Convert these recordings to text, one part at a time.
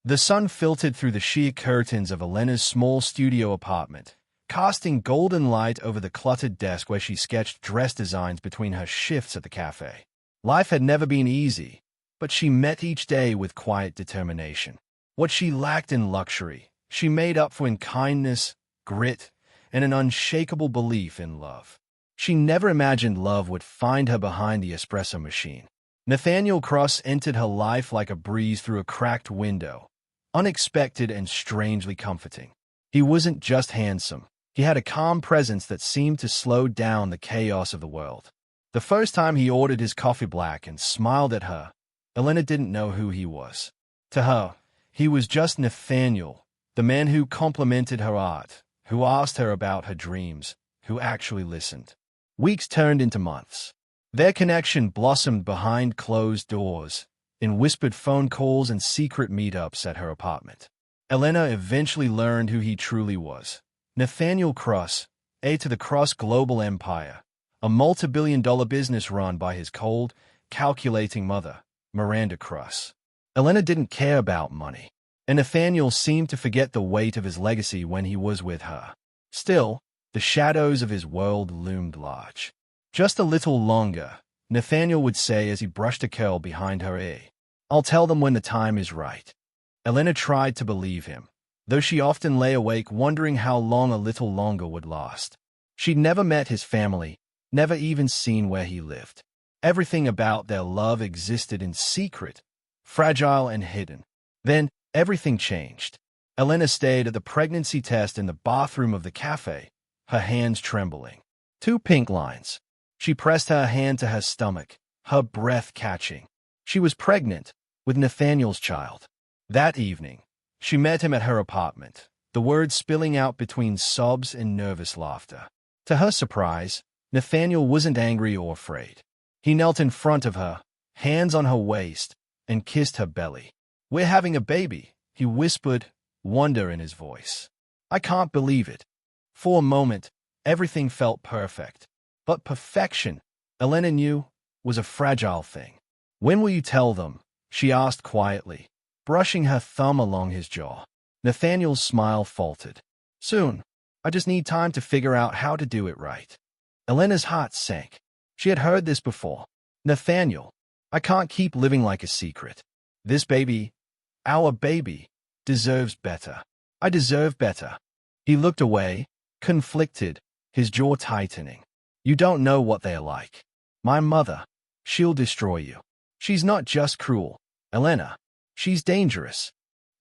The sun filtered through the sheer curtains of Elena's small studio apartment, casting golden light over the cluttered desk where she sketched dress designs between her shifts at the cafe. Life had never been easy, but she met each day with quiet determination. What she lacked in luxury, she made up for in kindness, grit, and an unshakable belief in love. She never imagined love would find her behind the espresso machine. Nathaniel Cross entered her life like a breeze through a cracked window, unexpected and strangely comforting. He wasn't just handsome. He had a calm presence that seemed to slow down the chaos of the world. The first time he ordered his coffee black and smiled at her, Elena didn't know who he was. To her, he was just Nathaniel, the man who complimented her art, who asked her about her dreams, who actually listened. Weeks turned into months. Their connection blossomed behind closed doors, in whispered phone calls and secret meetups at her apartment. Elena eventually learned who he truly was. Nathaniel Cross, heir to the Cross global empire, a multi-billion-dollar business run by his cold, calculating mother, Miranda Cross. Elena didn't care about money, and Nathaniel seemed to forget the weight of his legacy when he was with her. Still, the shadows of his world loomed large. Just a little longer, Nathaniel would say as he brushed a curl behind her ear. I'll tell them when the time is right. Elena tried to believe him, though she often lay awake wondering how long a little longer would last. She'd never met his family, never even seen where he lived. Everything about their love existed in secret, fragile and hidden. Then, everything changed. Elena stayed at the pregnancy test in the bathroom of the cafe, her hands trembling. 2 pink lines. She pressed her hand to her stomach, her breath catching. She was pregnant, with Nathaniel's child. That evening, she met him at her apartment, the words spilling out between sobs and nervous laughter. To her surprise, Nathaniel wasn't angry or afraid. He knelt in front of her, hands on her waist, and kissed her belly. We're having a baby, he whispered, wonder in his voice. I can't believe it. For a moment, everything felt perfect. But perfection, Elena knew, was a fragile thing. When will you tell them? She asked quietly, brushing her thumb along his jaw. Nathaniel's smile faltered. Soon. I just need time to figure out how to do it right. Elena's heart sank. She had heard this before. Nathaniel, I can't keep living like a secret. This baby, our baby, deserves better. I deserve better. He looked away, conflicted, his jaw tightening. You don't know what they're like. My mother, she'll destroy you. She's not just cruel, Elena. She's dangerous.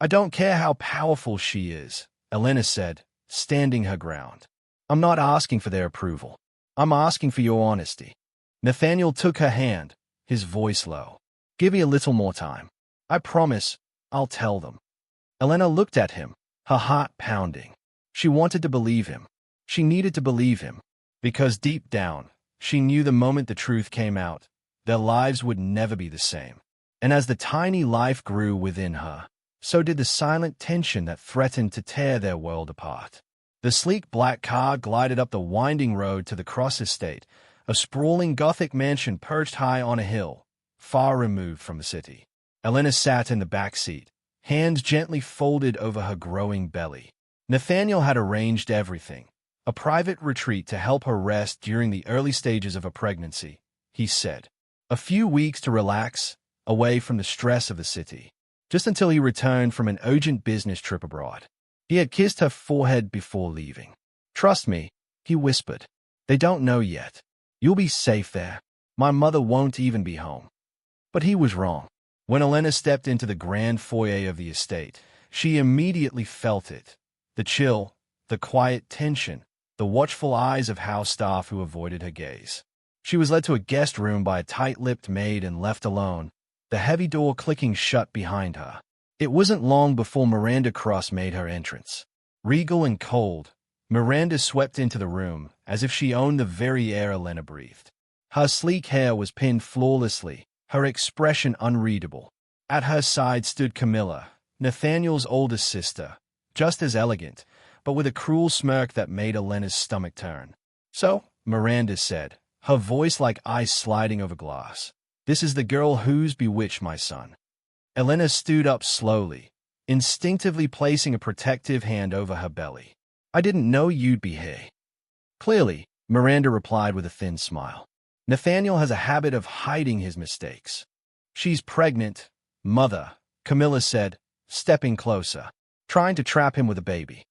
I don't care how powerful she is, Elena said, standing her ground. I'm not asking for their approval. I'm asking for your honesty. Nathaniel took her hand, his voice low. Give me a little more time. I promise, I'll tell them. Elena looked at him, her heart pounding. She wanted to believe him. She needed to believe him. Because deep down, she knew the moment the truth came out, their lives would never be the same. And as the tiny life grew within her, so did the silent tension that threatened to tear their world apart. The sleek black car glided up the winding road to the Cross estate, a sprawling Gothic mansion perched high on a hill, far removed from the city. Elena sat in the back seat, hands gently folded over her growing belly. Nathaniel had arranged everything. A private retreat to help her rest during the early stages of a pregnancy, he said. A few weeks to relax, away from the stress of the city, just until he returned from an urgent business trip abroad. He had kissed her forehead before leaving. Trust me, he whispered. They don't know yet. You'll be safe there. My mother won't even be home. But he was wrong. When Elena stepped into the grand foyer of the estate, she immediately felt it. The chill, the quiet tension, the watchful eyes of house staff who avoided her gaze. She was led to a guest room by a tight-lipped maid and left alone, the heavy door clicking shut behind her. It wasn't long before Miranda Cross made her entrance. Regal and cold, Miranda swept into the room as if she owned the very air Elena breathed. Her sleek hair was pinned flawlessly, her expression unreadable. At her side stood Camilla, Nathaniel's oldest sister, just as elegant, but with a cruel smirk that made Elena's stomach turn. So, Miranda said, her voice like ice sliding over glass. This is the girl who's bewitched my son. Elena stood up slowly, instinctively placing a protective hand over her belly. "I didn't know you'd be here." "Clearly," Miranda replied with a thin smile. "Nathaniel has a habit of hiding his mistakes." "She's pregnant, Mother," Camilla said, stepping closer, trying to trap him with a baby.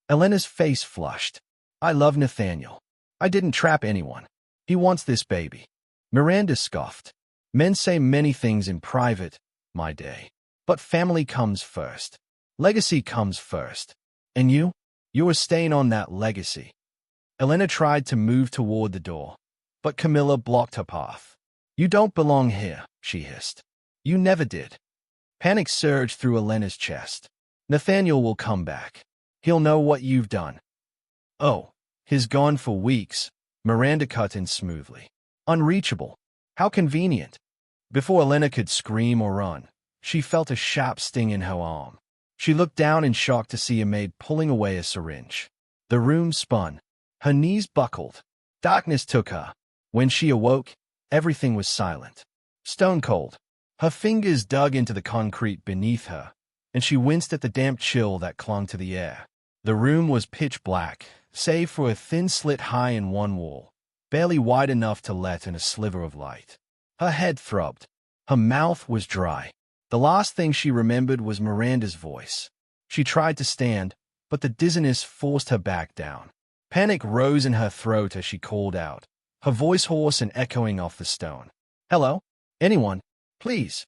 Elena's face flushed. "I love Nathaniel. I didn't trap anyone. He wants this baby." Miranda scoffed. "Men say many things in private, my day. But family comes first. Legacy comes first. And you're staying on that legacy." Elena tried to move toward the door, but Camilla blocked her path. "You don't belong here," she hissed. "You never did." Panic surged through Elena's chest. "Nathaniel will come back. He'll know what you've done." "Oh, he's gone for weeks," Miranda cut in smoothly. "Unreachable. How convenient." Before Elena could scream or run, she felt a sharp sting in her arm. She looked down in shock to see a maid pulling away a syringe. The room spun. Her knees buckled. Darkness took her. When she awoke, everything was silent. Stone cold. Her fingers dug into the concrete beneath her, and she winced at the damp chill that clung to the air. The room was pitch black, save for a thin slit high in one wall, barely wide enough to let in a sliver of light. Her head throbbed. Her mouth was dry. The last thing she remembered was Miranda's voice. She tried to stand, but the dizziness forced her back down. Panic rose in her throat as she called out, her voice hoarse and echoing off the stone. "Hello? Anyone? Please?"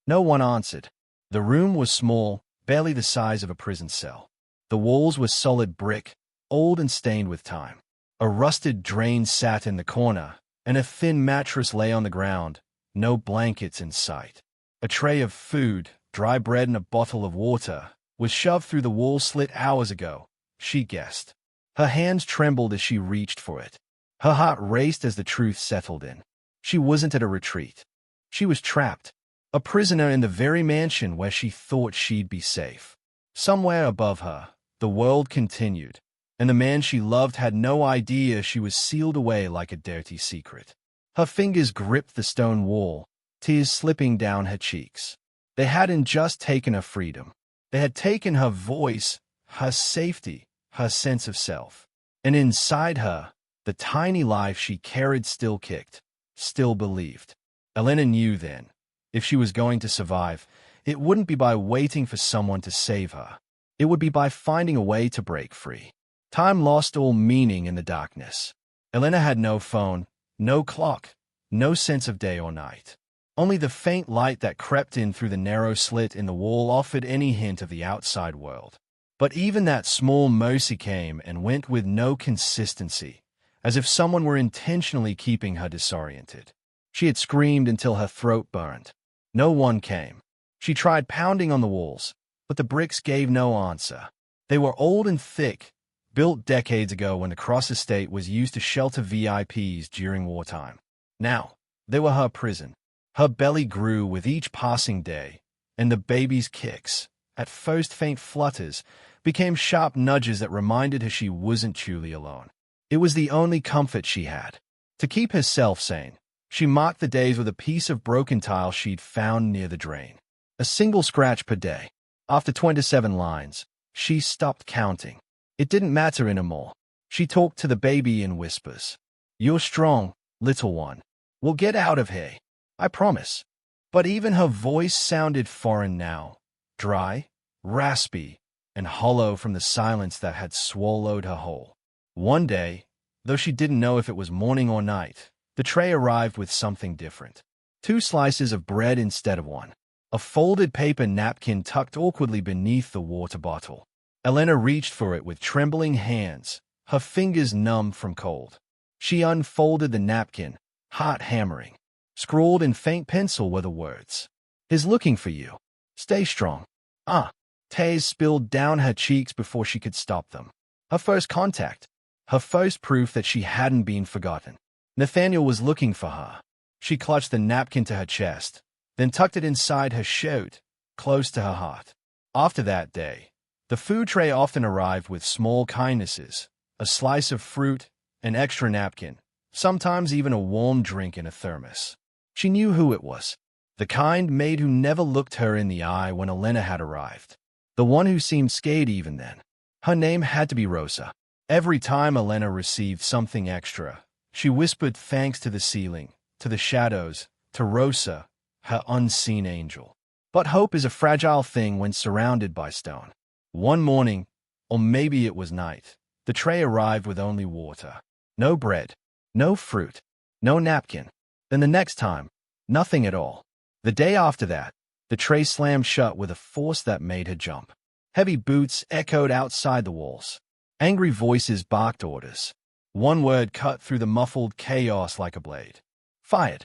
No one answered. The room was small, barely the size of a prison cell. The walls were solid brick, old and stained with time. A rusted drain sat in the corner, and a thin mattress lay on the ground, no blankets in sight. A tray of food, dry bread and a bottle of water, was shoved through the wall slit hours ago, she guessed. Her hands trembled as she reached for it. Her heart raced as the truth settled in. She wasn't at a retreat. She was trapped, a prisoner in the very mansion where she thought she'd be safe. Somewhere above her, the world continued, and the man she loved had no idea she was sealed away like a dirty secret. Her fingers gripped the stone wall, tears slipping down her cheeks. They hadn't just taken her freedom. They had taken her voice, her safety, her sense of self. And inside her, the tiny life she carried still kicked, still believed. Elena knew then, if she was going to survive, it wouldn't be by waiting for someone to save her. It would be by finding a way to break free. Time lost all meaning in the darkness. Elena had no phone, no clock, no sense of day or night. Only the faint light that crept in through the narrow slit in the wall offered any hint of the outside world. But even that small mercy came and went with no consistency, as if someone were intentionally keeping her disoriented. She had screamed until her throat burned. No one came. She tried pounding on the walls, but the bricks gave no answer. They were old and thick, built decades ago when the Cross Estate was used to shelter VIPs during wartime. Now, they were her prison. Her belly grew with each passing day, and the baby's kicks, at first faint flutters, became sharp nudges that reminded her she wasn't truly alone. It was the only comfort she had. To keep herself sane, she marked the days with a piece of broken tile she'd found near the drain. A single scratch per day. After 27 lines, she stopped counting. It didn't matter anymore. She talked to the baby in whispers. "You're strong, little one. We'll get out of here. I promise." But even her voice sounded foreign now, dry, raspy, and hollow from the silence that had swallowed her whole. One day, though she didn't know if it was morning or night, the tray arrived with something different. 2 slices of bread instead of one. A folded paper napkin tucked awkwardly beneath the water bottle. Elena reached for it with trembling hands, her fingers numb from cold. She unfolded the napkin, heart hammering. Scrawled in faint pencil were the words, "Is looking for you. Stay strong." Tears spilled down her cheeks before she could stop them. Her first contact. Her first proof that she hadn't been forgotten. Nathaniel was looking for her. She clutched the napkin to her chest, then tucked it inside her shirt, close to her heart. After that day, the food tray often arrived with small kindnesses, a slice of fruit, an extra napkin, sometimes even a warm drink in a thermos. She knew who it was, the kind maid who never looked her in the eye when Elena had arrived. the one who seemed scared even then. Her name had to be Rosa. Every time Elena received something extra, she whispered thanks to the ceiling, to the shadows, to Rosa, her unseen angel. But hope is a fragile thing when surrounded by stone. One morning, or maybe it was night, the tray arrived with only water. No bread, no fruit, no napkin. Then the next time, nothing at all. The day after that, the tray slammed shut with a force that made her jump. Heavy boots echoed outside the walls. Angry voices barked orders. One word cut through the muffled chaos like a blade. Fired.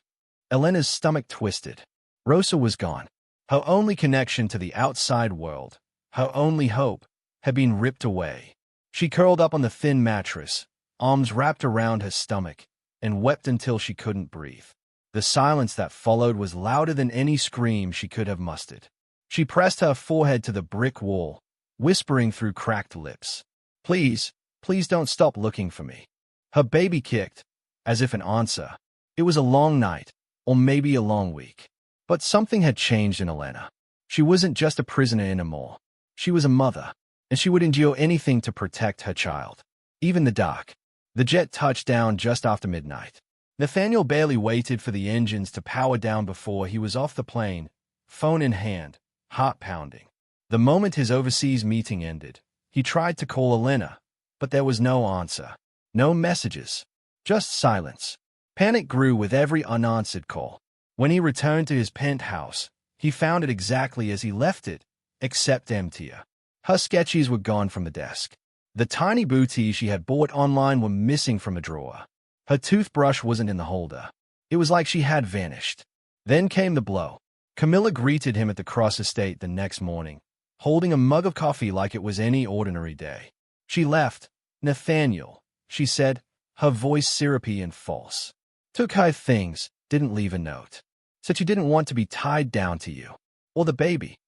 Elena's stomach twisted. Rosa was gone. Her only connection to the outside world, her only hope, had been ripped away. She curled up on the thin mattress, arms wrapped around her stomach, and wept until she couldn't breathe. The silence that followed was louder than any scream she could have mustered. She pressed her forehead to the brick wall, whispering through cracked lips, "Please, please don't stop looking for me." Her baby kicked, as if an answer. It was a long night, or maybe a long week. But something had changed in Elena. She wasn't just a prisoner anymore. She was a mother, and she would endure anything to protect her child, even the dark. The jet touched down just after midnight. Nathaniel barely waited for the engines to power down before he was off the plane, phone in hand, heart pounding. The moment his overseas meeting ended, he tried to call Elena, but there was no answer. No messages. Just silence. Panic grew with every unanswered call. When he returned to his penthouse, he found it exactly as he left it, except emptier. Her sketches were gone from the desk. The tiny booties she had bought online were missing from a drawer. Her toothbrush wasn't in the holder. It was like she had vanished. Then came the blow. Camilla greeted him at the Cross estate the next morning, holding a mug of coffee like it was any ordinary day. She left. "Nathaniel," she said, her voice syrupy and false. "Took her things, didn't leave a note. Said she didn't want to be tied down to you. Or the baby."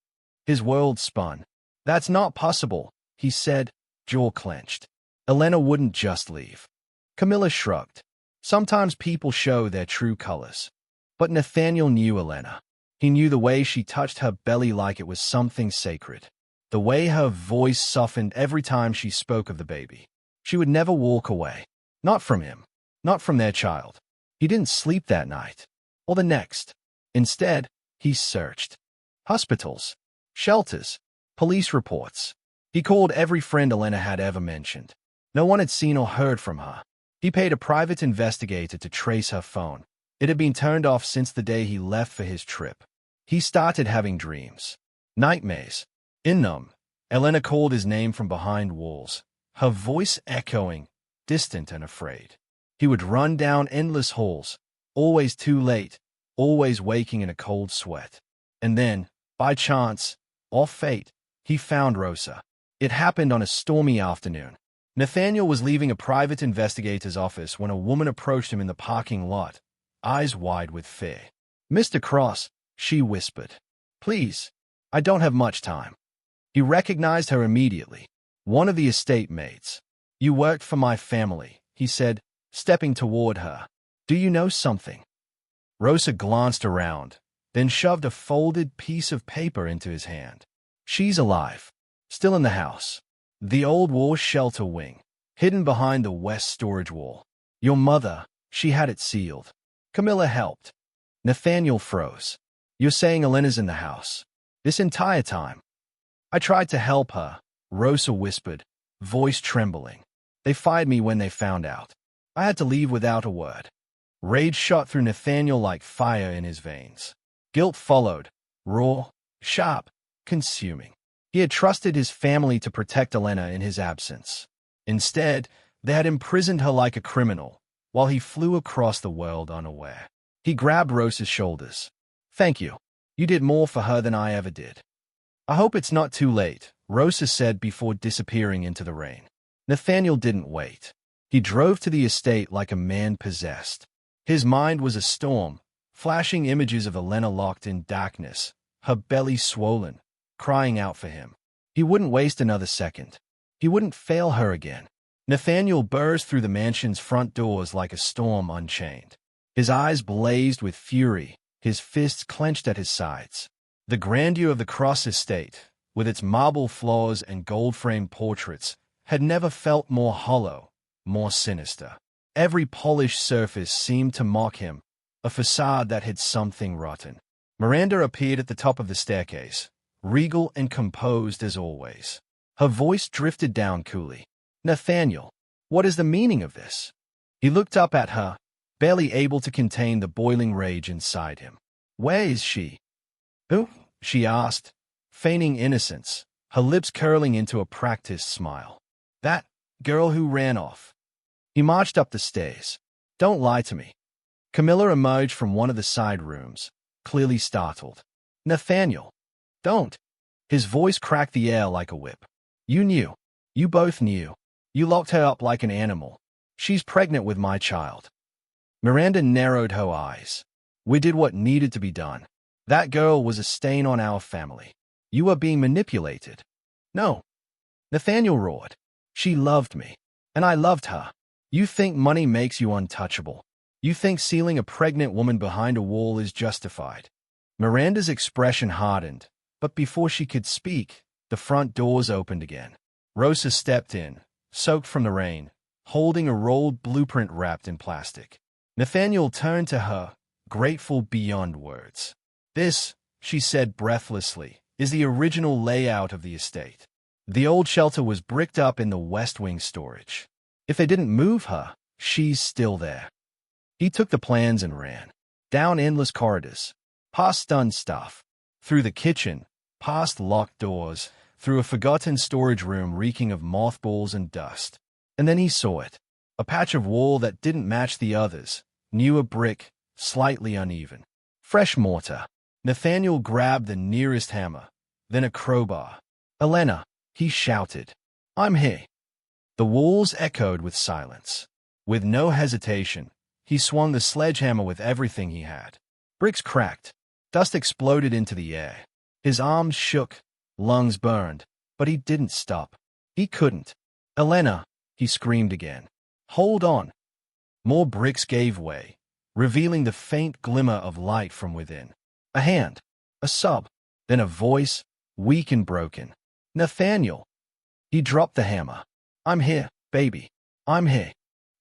His world spun. "That's not possible," he said, jaw clenched. Elena wouldn't just leave. Camilla shrugged. Sometimes people show their true colors. But Nathaniel knew Elena. He knew the way she touched her belly like it was something sacred. The way her voice softened every time she spoke of the baby. She would never walk away. Not from him. Not from their child. He didn't sleep that night. Or the next. Instead, he searched. Hospitals. Shelters. Police reports. He called every friend Elena had ever mentioned. No one had seen or heard from her. He paid a private investigator to trace her phone. It had been turned off since the day he left for his trip. He started having dreams. Nightmares. In them, Elena called his name from behind walls, her voice echoing, distant and afraid. He would run down endless halls, always too late, always waking in a cold sweat. And then, by chance, or fate, he found Rosa. It happened on a stormy afternoon. Nathaniel was leaving a private investigator's office when a woman approached him in the parking lot, eyes wide with fear. "Mr. Cross," she whispered. "Please, I don't have much time." He recognized her immediately. One of the estate maids. "You worked for my family," he said, stepping toward her. "Do you know something?" Rosa glanced around, then shoved a folded piece of paper into his hand. "She's alive. Still in the house. The old war shelter wing, hidden behind the west storage wall. Your mother, she had it sealed. Camilla helped." Nathaniel froze. "You're saying Elena's in the house? This entire time?" "I tried to help her," Rosa whispered, voice trembling. "They fired me when they found out. I had to leave without a word." Rage shot through Nathaniel like fire in his veins. Guilt followed, raw, sharp, consuming. He had trusted his family to protect Elena in his absence. Instead, they had imprisoned her like a criminal, while he flew across the world unaware. He grabbed Rosa's shoulders. "Thank you. You did more for her than I ever did." "I hope it's not too late," Rosa said before disappearing into the rain. Nathaniel didn't wait. He drove to the estate like a man possessed. His mind was a storm, flashing images of Elena locked in darkness, her belly swollen, crying out for him. He wouldn't waste another second. He wouldn't fail her again. Nathaniel burst through the mansion's front doors like a storm unchained. His eyes blazed with fury, his fists clenched at his sides. The grandeur of the Cross estate, with its marble floors and gold-framed portraits, had never felt more hollow, more sinister. Every polished surface seemed to mock him, a facade that hid something rotten. Miranda appeared at the top of the staircase, regal and composed as always. Her voice drifted down coolly. "Nathaniel, what is the meaning of this?" He looked up at her, barely able to contain the boiling rage inside him. "Where is she?" "Who?" she asked, feigning innocence, her lips curling into a practiced smile. "That girl who ran off." He marched up the stairs. "Don't lie to me." Camilla emerged from one of the side rooms, clearly startled. "Nathaniel, don't." His voice cracked the air like a whip. "You knew. You both knew. You locked her up like an animal. She's pregnant with my child." Miranda narrowed her eyes. "We did what needed to be done. That girl was a stain on our family. You are being manipulated." "No." Nathaniel roared. "She loved me, and I loved her. You think money makes you untouchable. You think sealing a pregnant woman behind a wall is justified." Miranda's expression hardened, but before she could speak, the front doors opened again. Rosa stepped in, soaked from the rain, holding a rolled blueprint wrapped in plastic. Nathaniel turned to her, grateful beyond words. "This," she said breathlessly, "is the original layout of the estate. The old shelter was bricked up in the West Wing storage. If they didn't move her, she's still there." He took the plans and ran. Down endless corridors, past stunned staff, through the kitchen, past locked doors, through a forgotten storage room reeking of mothballs and dust. And then he saw it. A patch of wall that didn't match the others, newer brick, slightly uneven. Fresh mortar. Nathaniel grabbed the nearest hammer, then a crowbar. "Elena," he shouted. "I'm here." The walls echoed with silence. With no hesitation, he swung the sledgehammer with everything he had. Bricks cracked. Dust exploded into the air. His arms shook, lungs burned, but he didn't stop. He couldn't. "Elena," he screamed again. "Hold on." More bricks gave way, revealing the faint glimmer of light from within. A hand, a sob, then a voice, weak and broken. "Nathaniel." He dropped the hammer. "I'm here, baby. I'm here."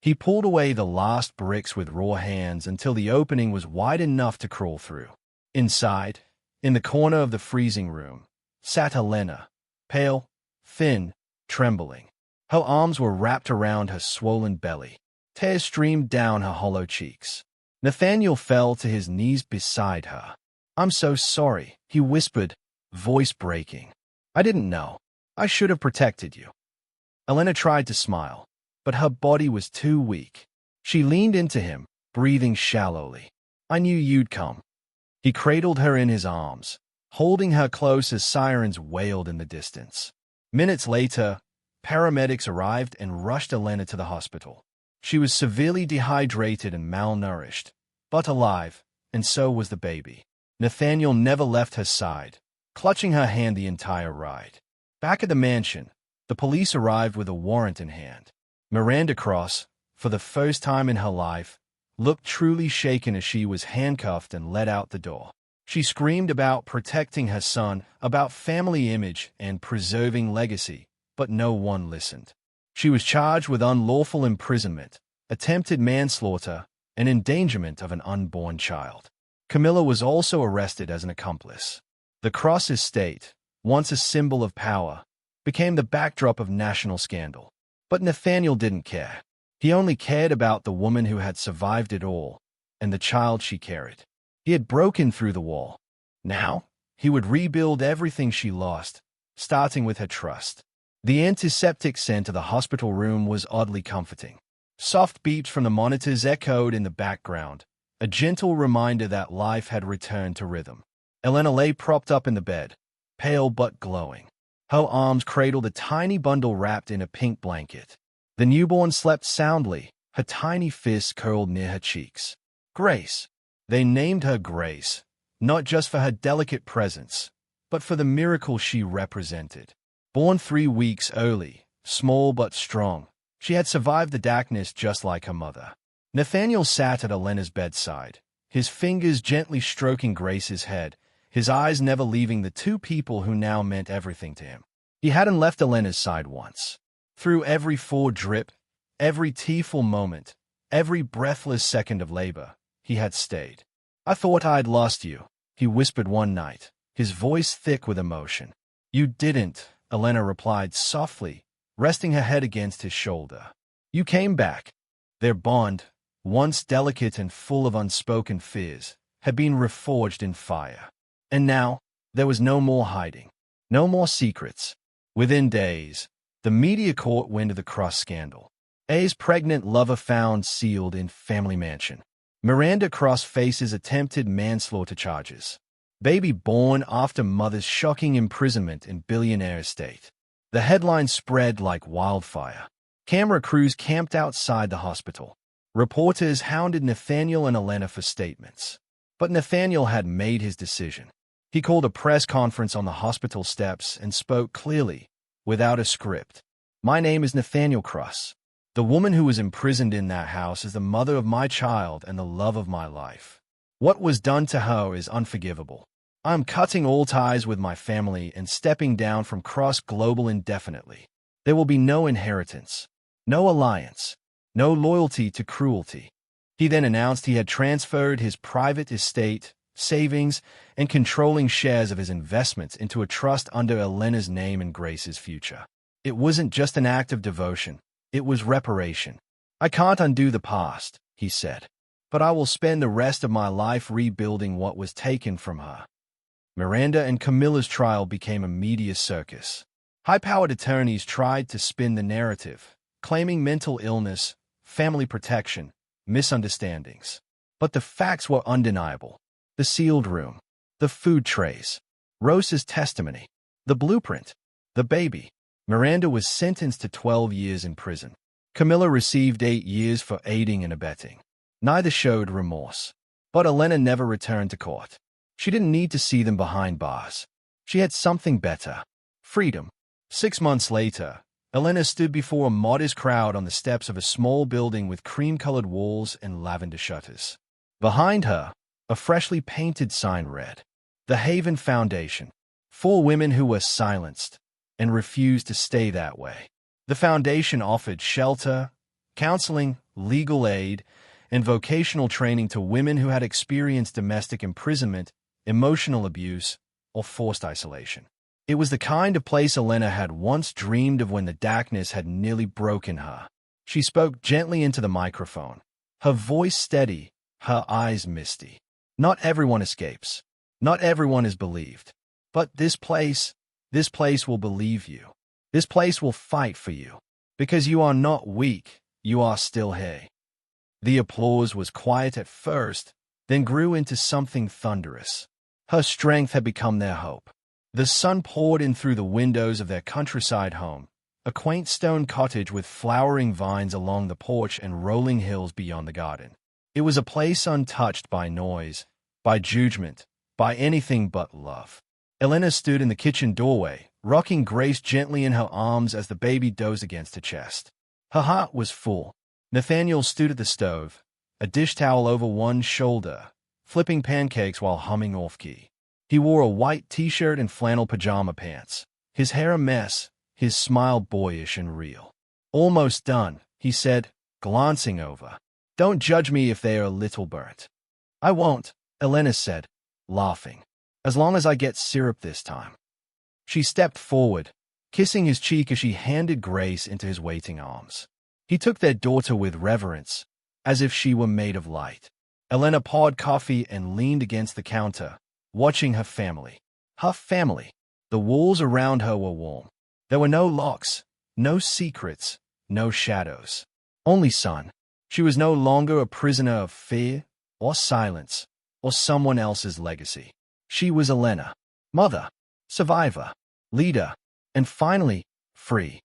He pulled away the last bricks with raw hands until the opening was wide enough to crawl through. Inside, in the corner of the freezing room, sat Elena, pale, thin, trembling. Her arms were wrapped around her swollen belly. Tears streamed down her hollow cheeks. Nathaniel fell to his knees beside her. "I'm so sorry," he whispered, voice breaking. "I didn't know. I should have protected you." Elena tried to smile, but her body was too weak. She leaned into him, breathing shallowly. "I knew you'd come." He cradled her in his arms, holding her close as sirens wailed in the distance. Minutes later, paramedics arrived and rushed Elena to the hospital. She was severely dehydrated and malnourished, but alive, and so was the baby. Nathaniel never left her side, clutching her hand the entire ride. Back at the mansion, the police arrived with a warrant in hand. Miranda Cross, for the first time in her life, looked truly shaken as she was handcuffed and led out the door. She screamed about protecting her son, about family image and preserving legacy, but no one listened. She was charged with unlawful imprisonment, attempted manslaughter, and endangerment of an unborn child. Camilla was also arrested as an accomplice. The Cross estate, once a symbol of power, became the backdrop of national scandal. But Nathaniel didn't care. He only cared about the woman who had survived it all, and the child she carried. He had broken through the wall. Now, he would rebuild everything she lost, starting with her trust. The antiseptic scent of the hospital room was oddly comforting. Soft beeps from the monitors echoed in the background, a gentle reminder that life had returned to rhythm. Elena lay propped up in the bed, pale but glowing. Her arms cradled a tiny bundle wrapped in a pink blanket. The newborn slept soundly, her tiny fists curled near her cheeks. Grace. They named her Grace, not just for her delicate presence, but for the miracle she represented. Born 3 weeks early, small but strong, she had survived the darkness just like her mother. Nathaniel sat at Elena's bedside, his fingers gently stroking Grace's head, his eyes never leaving the two people who now meant everything to him. He hadn't left Elena's side once. Through every drip, every tearful moment, every breathless second of labor, he had stayed. "I thought I'd lost you," he whispered one night, his voice thick with emotion. "You didn't," Elena replied softly, resting her head against his shoulder. "You came back." Their bond, once delicate and full of unspoken fears, had been reforged in fire. And now, there was no more hiding, no more secrets. Within days, the media caught wind of the Cross scandal. A's pregnant lover found sealed in family mansion. Miranda Cross faces attempted manslaughter charges. Baby born after mother's shocking imprisonment in Billionaire estate. The headlines spread like wildfire. Camera crews camped outside the hospital. Reporters hounded Nathaniel and Elena for statements. But Nathaniel had made his decision. He called a press conference on the hospital steps and spoke clearly, without a script. "My name is Nathaniel Cross. The woman who was imprisoned in that house is the mother of my child and the love of my life. What was done to her is unforgivable. I am cutting all ties with my family and stepping down from Cross Global indefinitely. There will be no inheritance, no alliance, no loyalty to cruelty." He then announced he had transferred his private estate, savings, and controlling shares of his investments into a trust under Elena's name and Grace's future. It wasn't just an act of devotion. It was reparation. "I can't undo the past," he said, "but I will spend the rest of my life rebuilding what was taken from her." Miranda and Camilla's trial became a media circus. High-powered attorneys tried to spin the narrative, claiming mental illness, family protection, misunderstandings. But the facts were undeniable. The sealed room, the food trays, Rosa's testimony, the blueprint, the baby. Miranda was sentenced to 12 years in prison. Camilla received 8 years for aiding and abetting. Neither showed remorse. But Elena never returned to court. She didn't need to see them behind bars. She had something better: freedom. 6 months later, Elena stood before a modest crowd on the steps of a small building with cream-colored walls and lavender shutters. Behind her, a freshly painted sign read, "The Haven Foundation, for women who were silenced and refused to stay that way." The foundation offered shelter, counseling, legal aid, and vocational training to women who had experienced domestic imprisonment, emotional abuse, or forced isolation. It was the kind of place Elena had once dreamed of when the darkness had nearly broken her. She spoke gently into the microphone, her voice steady, her eyes misty. "Not everyone escapes. Not everyone is believed. But this place will believe you. This place will fight for you. Because you are not weak, you are still here." The applause was quiet at first, then grew into something thunderous. Her strength had become their hope. The sun poured in through the windows of their countryside home, a quaint stone cottage with flowering vines along the porch and rolling hills beyond the garden. It was a place untouched by noise, by judgment, by anything but love. Elena stood in the kitchen doorway, rocking Grace gently in her arms as the baby dozed against her chest. Her heart was full. Nathaniel stood at the stove, a dish towel over one shoulder, flipping pancakes while humming off-key. He wore a white t-shirt and flannel pajama pants, his hair a mess, his smile boyish and real. "Almost done," he said, glancing over. "Don't judge me if they are a little burnt." "I won't," Elena said, laughing, "as long as I get syrup this time." She stepped forward, kissing his cheek as she handed Grace into his waiting arms. He took their daughter with reverence, as if she were made of light. Elena poured coffee and leaned against the counter, watching her family. Her family. The walls around her were warm. There were no locks, no secrets, no shadows. Only sun. She was no longer a prisoner of fear, or silence, or someone else's legacy. She was Elena, mother, survivor, leader, and finally, free.